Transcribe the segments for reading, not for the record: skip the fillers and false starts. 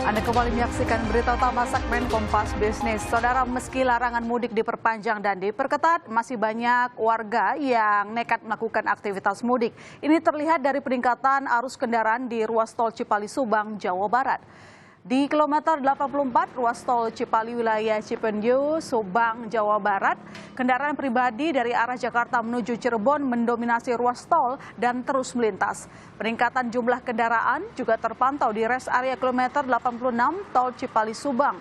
Anda kembali menyaksikan berita utama segmen Kompas Bisnis. Saudara, meski larangan mudik diperpanjang dan diperketat, masih banyak warga yang nekat melakukan aktivitas mudik. Ini terlihat dari peningkatan arus kendaraan di ruas tol Cipali Subang, Jawa Barat. Di kilometer 84 ruas tol Cipali wilayah Cipendiu, Subang, Jawa Barat, kendaraan pribadi dari arah Jakarta menuju Cirebon mendominasi ruas tol dan terus melintas. Peningkatan jumlah kendaraan juga terpantau di rest area kilometer 86 tol Cipali Subang.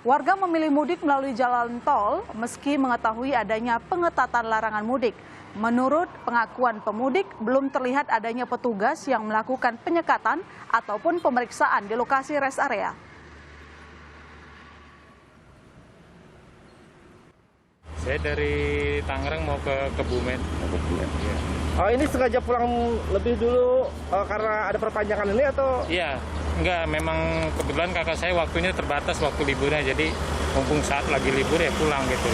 Warga memilih mudik melalui jalan tol meski mengetahui adanya pengetatan larangan mudik. Menurut pengakuan pemudik, belum terlihat adanya petugas yang melakukan penyekatan ataupun pemeriksaan di lokasi rest area. Saya dari Tangerang mau ke Kebumen. Oh, ini sengaja pulang lebih dulu karena ada perpanjangan ini atau? Iya, enggak, memang kebetulan kakak saya waktunya terbatas waktu liburnya, jadi mumpung saat lagi libur ya pulang gitu.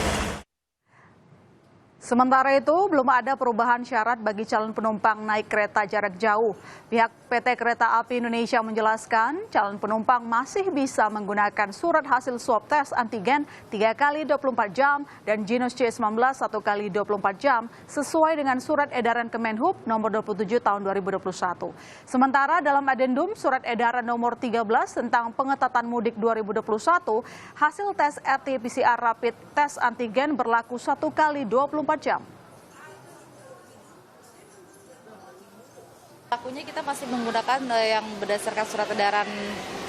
Sementara itu, belum ada perubahan syarat bagi calon penumpang naik kereta jarak jauh. Pihak PT Kereta Api Indonesia menjelaskan, calon penumpang masih bisa menggunakan surat hasil swab tes antigen 3 kali 24 jam dan Genus C19 1 kali 24 jam sesuai dengan surat edaran Kemenhub nomor 27 tahun 2021. Sementara dalam adendum surat edaran nomor 13 tentang pengetatan mudik 2021, hasil tes RT-PCR rapid tes antigen berlaku 1 kali 24 jam. Lakunya kita masih menggunakan yang berdasarkan surat edaran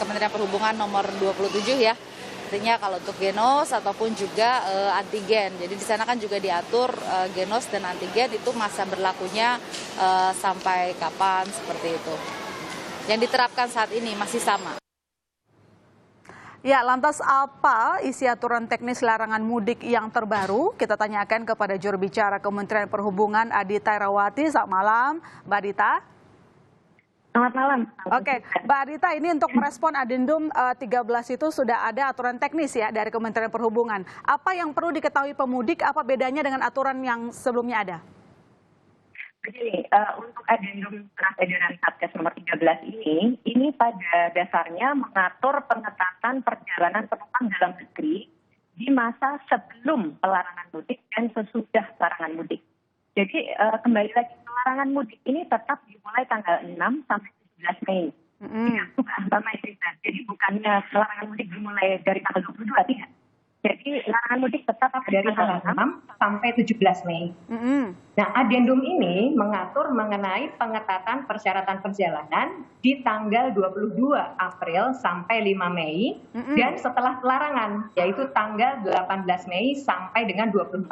Kementerian Perhubungan nomor 27 ya. Artinya kalau untuk genos ataupun juga antigen. Jadi di sana kan juga diatur genos dan antigen itu masa berlakunya sampai kapan seperti itu. Yang diterapkan saat ini masih sama. Ya, lantas apa isi aturan teknis larangan mudik yang terbaru? Kita tanyakan kepada juru bicara Kementerian Perhubungan Adita Irawati. Selamat malam, Mbak Adita. Selamat malam. Oke, Mbak Adita, ini untuk merespon adendum 13 itu sudah ada aturan teknis ya dari Kementerian Perhubungan. Apa yang perlu diketahui pemudik, apa bedanya dengan aturan yang sebelumnya ada? Begini, untuk adendum surat edaran Satgas nomor 13 ini pada dasarnya mengatur pengetatan perjalanan penumpang dalam negeri di masa sebelum pelarangan mudik dan sesudah pelarangan mudik. Jadi kembali lagi, pelarangan mudik ini tetap dimulai tanggal 6 sampai 17 Mei. Tidak bukan, Mbak Maisrita. Jadi bukannya pelarangan mudik dimulai dari tanggal 22, tidak. Jadi larangan mudik tetap dari tanggal 6 sampai 17 Mei. Nah, adendum ini mengatur mengenai pengetatan persyaratan perjalanan di tanggal 22 April sampai 5 Mei dan setelah pelarangan, yaitu tanggal 18 Mei sampai dengan 24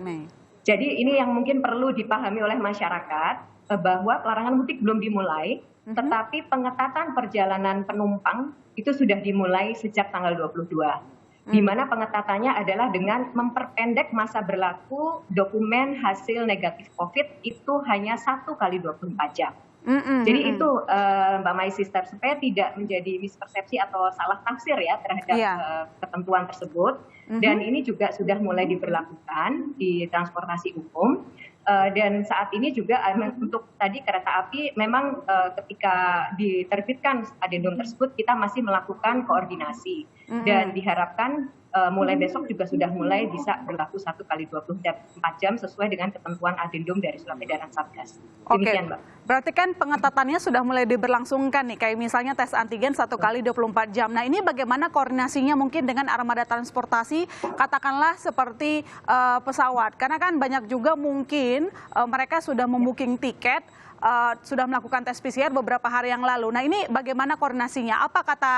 Mei. Jadi ini yang mungkin perlu dipahami oleh masyarakat bahwa pelarangan mudik belum dimulai, tetapi pengetatan perjalanan penumpang itu sudah dimulai sejak tanggal 22. Di mana pengetatannya adalah dengan memperpendek masa berlaku dokumen hasil negatif COVID itu hanya 1 kali 24 jam. Jadi itu Mbak My Sister, supaya tidak menjadi mispersepsi atau salah tafsir ya terhadap ketentuan tersebut. Dan ini juga sudah mulai diberlakukan di transportasi umum. Dan saat ini juga untuk tadi kereta api memang ketika diterbitkan adendum tersebut kita masih melakukan koordinasi. Dan diharapkan mulai besok juga sudah mulai bisa berlaku 1 kali 24 jam sesuai dengan ketentuan adendum dari surat edaran Satgas. Demikian, Mbak. Berarti kan pengetatannya sudah mulai diberlangsungkan nih, kayak misalnya tes antigen 1 kali 24 jam. Nah, ini bagaimana koordinasinya mungkin dengan armada transportasi, katakanlah seperti pesawat. Karena kan banyak juga mungkin mereka sudah membooking tiket, sudah melakukan tes PCR beberapa hari yang lalu. Nah, ini bagaimana koordinasinya? Apa kata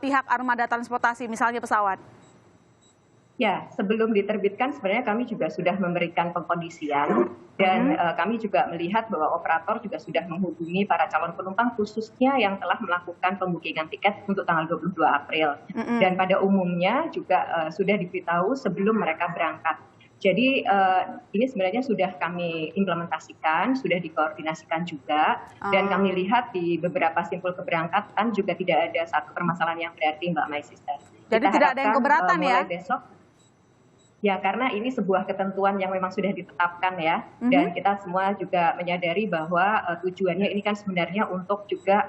pihak armada transportasi, misalnya pesawat? Ya, sebelum diterbitkan sebenarnya kami juga sudah memberikan pengkondisian dan kami juga melihat bahwa operator juga sudah menghubungi para calon penumpang khususnya yang telah melakukan pembookingan tiket untuk tanggal 22 April. Dan pada umumnya juga sudah diberitahu sebelum mereka berangkat. Jadi ini sebenarnya sudah kami implementasikan, sudah dikoordinasikan juga, dan kami lihat di beberapa simpul keberangkatan juga tidak ada satu permasalahan yang berarti, Mbak My Sister. Jadi tidak ada yang keberatan ya? Mulai besok, ya, karena ini sebuah ketentuan yang memang sudah ditetapkan ya, dan kita semua juga menyadari bahwa tujuannya ini kan sebenarnya untuk juga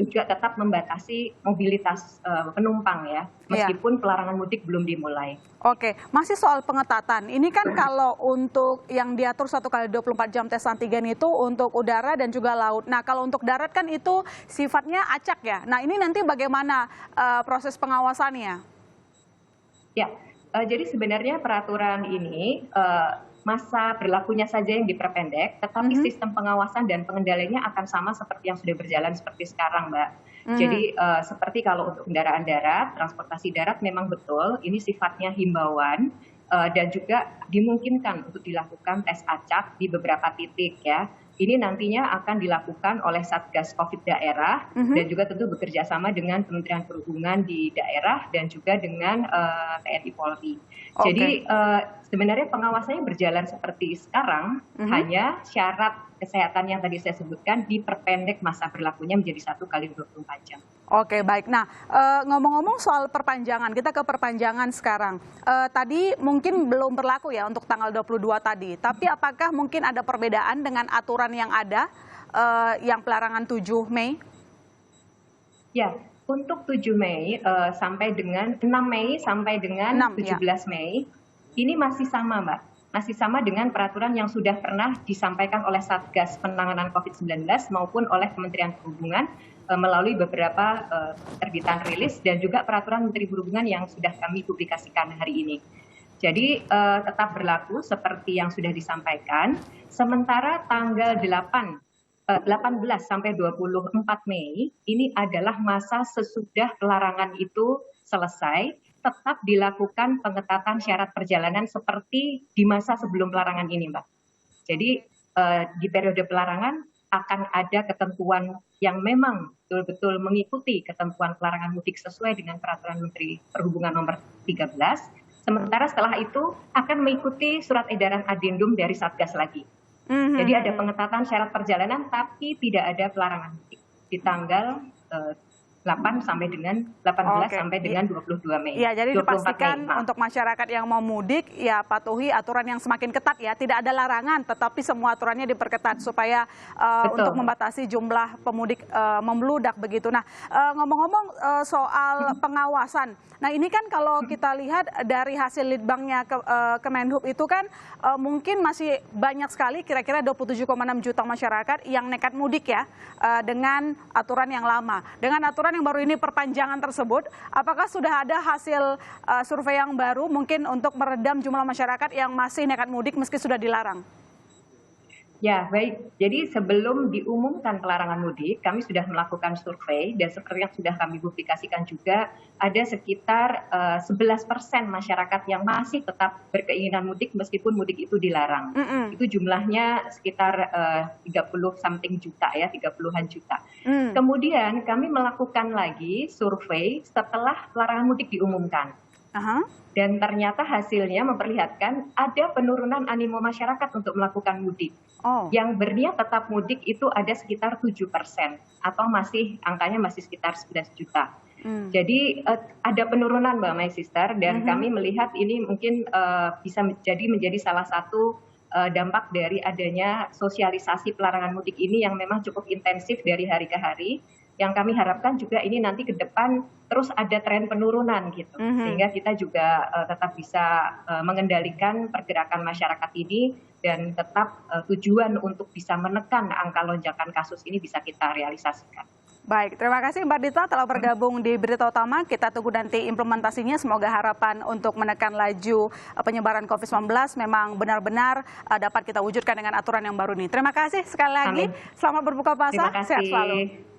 juga tetap membatasi mobilitas penumpang ya, meskipun pelarangan mudik belum dimulai. Oke, masih soal pengetatan. Ini kan kalau untuk yang diatur 1 kali 24 jam tes antigen itu untuk udara dan juga laut. Nah, kalau untuk darat kan itu sifatnya acak ya. Nah, ini nanti bagaimana proses pengawasannya? Ya, jadi sebenarnya peraturan ini masa berlakunya saja yang diperpendek, tetapi sistem pengawasan dan pengendaliannya akan sama seperti yang sudah berjalan seperti sekarang, Mbak. Jadi seperti kalau untuk kendaraan darat, transportasi darat memang betul, ini sifatnya himbauan dan juga dimungkinkan untuk dilakukan tes acak di beberapa titik ya. Ini nantinya akan dilakukan oleh Satgas Covid daerah dan juga tentu bekerja sama dengan Kementerian Perhubungan di daerah dan juga dengan TNI Polri. Jadi sebenarnya pengawasannya berjalan seperti sekarang, hanya syarat kesehatan yang tadi saya sebutkan diperpendek masa berlakunya menjadi 1 kali 24 jam. Oke, baik. Nah, ngomong-ngomong soal perpanjangan, kita ke perpanjangan sekarang. Tadi mungkin belum berlaku ya untuk tanggal 22 tadi, tapi apakah mungkin ada perbedaan dengan aturan yang ada, yang pelarangan 7 Mei? Ya, untuk 7 Mei sampai dengan 6 Mei sampai dengan 17 Mei, ini masih sama, Mbak. Masih sama dengan peraturan yang sudah pernah disampaikan oleh Satgas Penanganan COVID-19 maupun oleh Kementerian Perhubungan melalui beberapa terbitan rilis dan juga peraturan Menteri Perhubungan yang sudah kami publikasikan hari ini. Jadi tetap berlaku seperti yang sudah disampaikan, sementara tanggal 18 sampai 24 Mei ini adalah masa sesudah pelarangan itu selesai, tetap dilakukan pengetatan syarat perjalanan seperti di masa sebelum pelarangan ini, Mbak. Jadi di periode pelarangan akan ada ketentuan yang memang betul-betul mengikuti ketentuan pelarangan mudik sesuai dengan peraturan Menteri Perhubungan nomor 13. Sementara setelah itu akan mengikuti surat edaran adendum dari Satgas lagi. Jadi ada pengetatan syarat perjalanan tapi tidak ada pelarangan mudik di tanggal 18 sampai dengan 22 Mei. Ya, jadi dipastikan untuk masyarakat yang mau mudik ya patuhi aturan yang semakin ketat ya. Tidak ada larangan, tetapi semua aturannya diperketat supaya untuk membatasi jumlah pemudik membludak begitu. Nah, ngomong-ngomong soal pengawasan. Nah, ini kan kalau kita lihat dari hasil litbangnya Kemenhub itu kan mungkin masih banyak sekali kira-kira 27,6 juta masyarakat yang nekat mudik ya dengan aturan yang lama. Dengan aturan yang baru ini perpanjangan tersebut, apakah sudah ada hasil survei yang baru mungkin untuk meredam jumlah masyarakat yang masih nekat mudik meski sudah dilarang? Ya, baik. Jadi sebelum diumumkan pelarangan mudik, kami sudah melakukan survei dan seperti yang sudah kami publikasikan juga, ada sekitar 11% masyarakat yang masih tetap berkeinginan mudik meskipun mudik itu dilarang. Itu jumlahnya sekitar 30-something juta ya, 30-an juta. Kemudian kami melakukan lagi survei setelah pelarangan mudik diumumkan. Dan ternyata hasilnya memperlihatkan ada penurunan animo masyarakat untuk melakukan mudik. Yang berniat tetap mudik itu ada sekitar 7% atau angkanya masih sekitar 11 juta. Jadi ada penurunan Mbak My Sister dan kami melihat ini mungkin bisa menjadi salah satu dampak dari adanya sosialisasi pelarangan mudik ini yang memang cukup intensif dari hari ke hari. Yang kami harapkan juga ini nanti ke depan terus ada tren penurunan gitu, sehingga kita juga tetap bisa mengendalikan pergerakan masyarakat ini dan tetap tujuan untuk bisa menekan angka lonjakan kasus ini bisa kita realisasikan. Baik, terima kasih Mbak Dita telah bergabung di Berita Utama. Kita tunggu nanti implementasinya. Semoga harapan untuk menekan laju penyebaran COVID-19 memang benar-benar dapat kita wujudkan dengan aturan yang baru ini. Terima kasih sekali lagi. Selamat berbuka puasa. Sehat selalu.